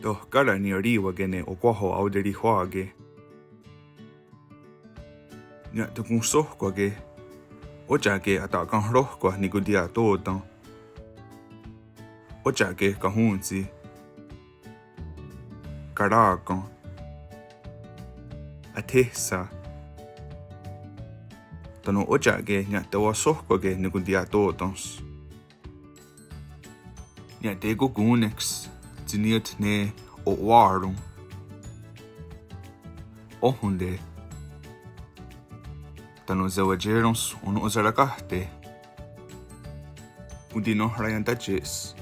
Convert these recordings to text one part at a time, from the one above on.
Toh kala ni ariwa gene okwaho auderi hoage. Nya tukun sohkwage. Ochake atakan rohkwa nikudia totan. Ochake kahunzi. Karakan. Atesa. Tano ochake nya tawa sohkwage nikudia totans. Nya tego gunex. Ziniet ne o warum. Ohunde. Tano zawajerons uno ozarakahte. Udino hrayantaches.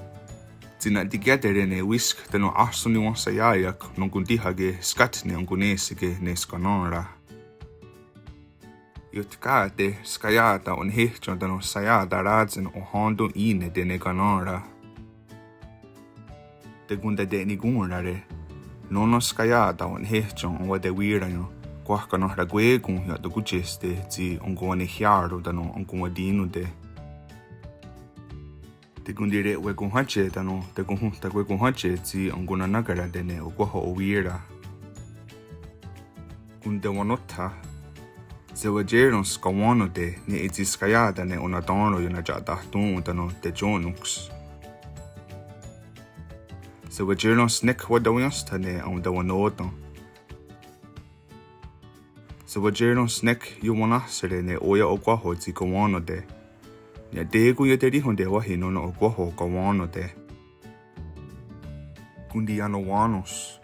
Zina digatere ne wisk tano arsuni wansayayak non kuntihage skatne onkunesike ne skanonra. Jotkate skajata on hehton tano sajata radzen o hondo ine dene kanonra. Te gunda de nigunrare. Nono skajata on hehton on wade wirajo. Kwahkano hraguegun ja dokucheste zi onkuane hiaro tano onkuadinu de. Te gundire wekunhache tano te kunhunta wekunhache zi onkuna nagara dene okwaho owira. Kunde wanota. Zewajerons kawano de ne etiskayada ne onatono yonajatahtun tano te jonux. Zewajerons nek wadawyansta ne ondawanotan. Zewajerons nek yuwanasere ne oya okwaho zi kawano de. Nya degu yaterihonde wahino no okwaho kawano de. Kundi yanowanos.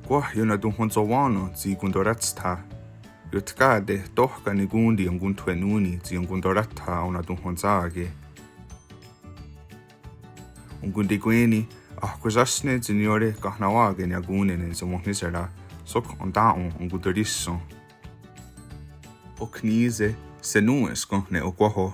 Kwah yonadunhonzawano zi kundoratsta. Jotkade tohka ni gundi onkuntuenuni zi onkundoratha onadunhonzage. Onkundigueni ahkusasne ziniore kahnawage ni agunene zomohnisera sok ontaon onkundorisson. Oknize senuesko ne okwaho.